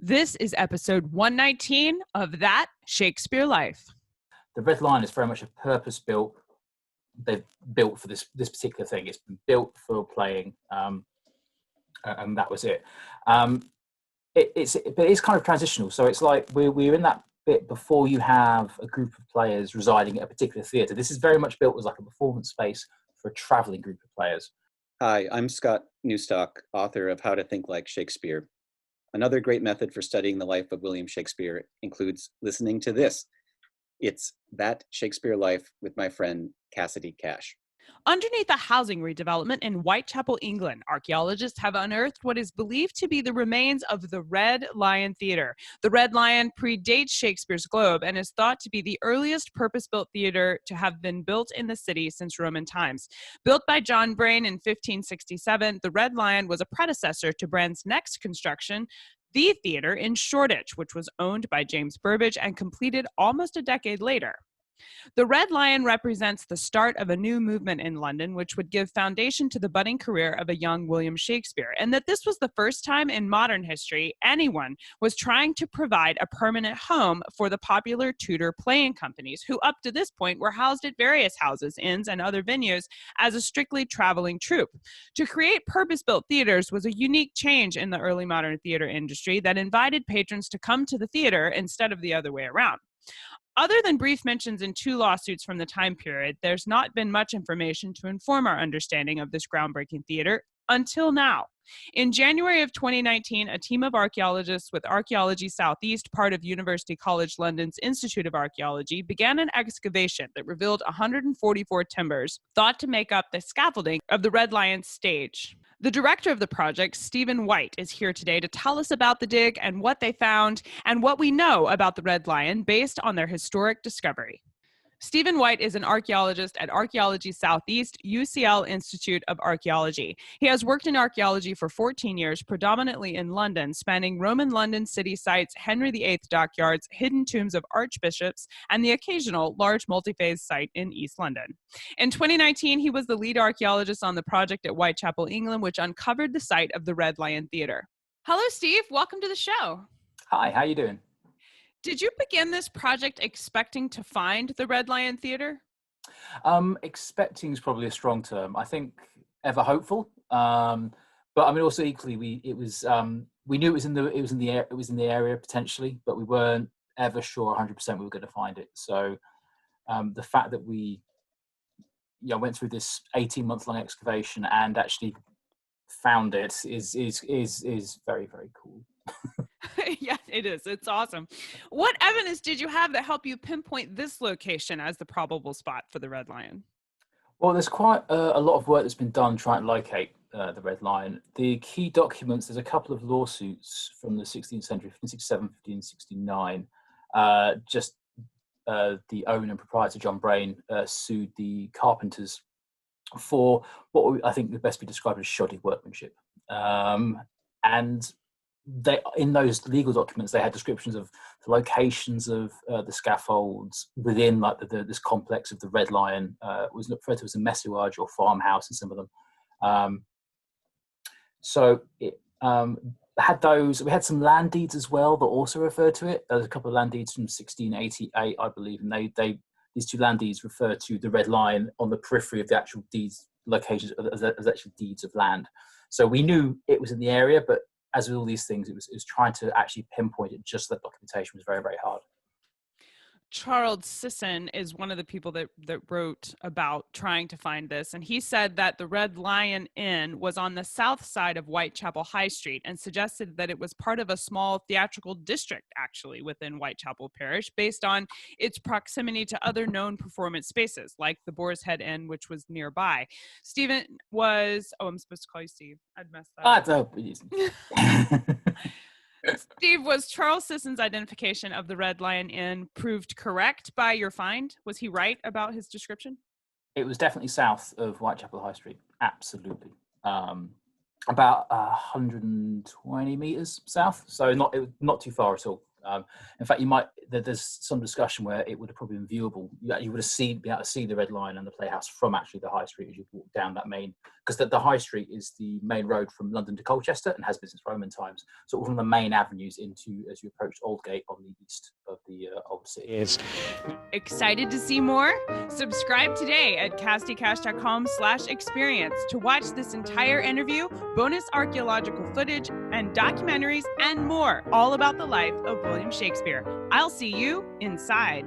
This is episode 119 of That Shakespeare Life. The Red Lion is very much a purpose-built. They've built for this particular thing. It's been built for playing, and that was it. It's kind of transitional. So it's like we're in that bit before you have a group of players residing at a particular theatre. This is very much built as like a performance space for a travelling group of players. Hi, I'm Scott Newstock, author of How to Think Like Shakespeare. Another great method for studying the life of William Shakespeare includes listening to this. It's That Shakespeare Life with my friend Cassidy Cash. Underneath a housing redevelopment in Whitechapel, England, archaeologists have unearthed what is believed to be the remains of the Red Lion Theatre. The Red Lion predates Shakespeare's Globe and is thought to be the earliest purpose-built theatre to have been built in the city since Roman times. Built by John Brayne in 1567, the Red Lion was a predecessor to Brand's next construction, the theatre in Shoreditch, which was owned by James Burbage and completed almost a decade later. The Red Lion represents the start of a new movement in London, which would give foundation to the budding career of a young William Shakespeare, and that this was the first time in modern history anyone was trying to provide a permanent home for the popular Tudor playing companies, who up to this point were housed at various houses, inns, and other venues as a strictly traveling troupe. To create purpose-built theaters was a unique change in the early modern theater industry that invited patrons to come to the theater instead of the other way around. Other than brief mentions in two lawsuits from the time period, there's not been much information to inform our understanding of this groundbreaking theater until now. In January of 2019, a team of archaeologists with Archaeology Southeast, part of University College London's Institute of Archaeology, began an excavation that revealed 144 timbers thought to make up the scaffolding of the Red Lion stage. The director of the project, Stephen White, is here today to tell us about the dig and what they found and what we know about the Red Lion based on their historic discovery. Stephen White is an archaeologist at Archaeology Southeast, UCL Institute of Archaeology. He has worked in archaeology for 14 years, predominantly in London, spanning Roman London city sites, Henry VIII dockyards, hidden tombs of archbishops, and the occasional large multi-phase site in East London. In 2019, he was the lead archaeologist on the project at Whitechapel, England, which uncovered the site of the Red Lion Theatre. Hello, Steve. Welcome to the show. Hi, how you doing? Did you begin this project expecting to find the Red Lion Theatre? Expecting is probably a strong term. I think ever hopeful, but I mean also equally we knew it was in the area potentially, but we weren't ever sure 100% we were going to find it. So the fact that we went through this 18-month long excavation and actually found it is very, very cool. Yeah, it is. It's awesome. What evidence did you have that helped you pinpoint this location as the probable spot for the Red Lion? Well, there's quite a lot of work that's been done trying to locate the Red Lion. The key documents, there's a couple of lawsuits from the 16th century, 1567, 1569. The owner and proprietor, John Brayne, sued the carpenters for what I think would best be described as shoddy workmanship. And in those legal documents, they had descriptions of the locations of the scaffolds within this complex of the Red Lion. Was referred to as a messuage or farmhouse in some of them. So it had those. We had some land deeds as well that also referred to it. There's a couple of land deeds from 1688, I believe, and these two land deeds refer to the Red Lion on the periphery of the actual deeds locations as actual deeds of land. So we knew it was in the area, but as with all these things, it was trying to actually pinpoint it. Just that documentation was very, very hard. Charles Sisson is one of the people that wrote about trying to find this, and he said that the Red Lion Inn was on the south side of Whitechapel High Street and suggested that it was part of a small theatrical district, actually, within Whitechapel Parish, based on its proximity to other known performance spaces, like the Boar's Head Inn, which was nearby. Stephen was... Oh, I'm supposed to call you Steve. I'd messed that up. Steve, was Charles Sisson's identification of the Red Lion Inn proved correct by your find? Was he right about his description? It was definitely south of Whitechapel High Street. Absolutely. About 120 meters south. So not too far at all. In fact, there's some discussion where it would have probably been viewable. You would have been able to see the Red Lion and the Playhouse from actually the High Street as you walk down that main because the High Street is the main road from London to Colchester and has been since Roman times. So one of the main avenues into as you approach Aldgate on the east of the old city. Excited to see more? Subscribe today at castycash.com/experience to watch this entire interview, bonus archaeological footage, and documentaries, and more, all about the life of William Shakespeare. I'll see you inside.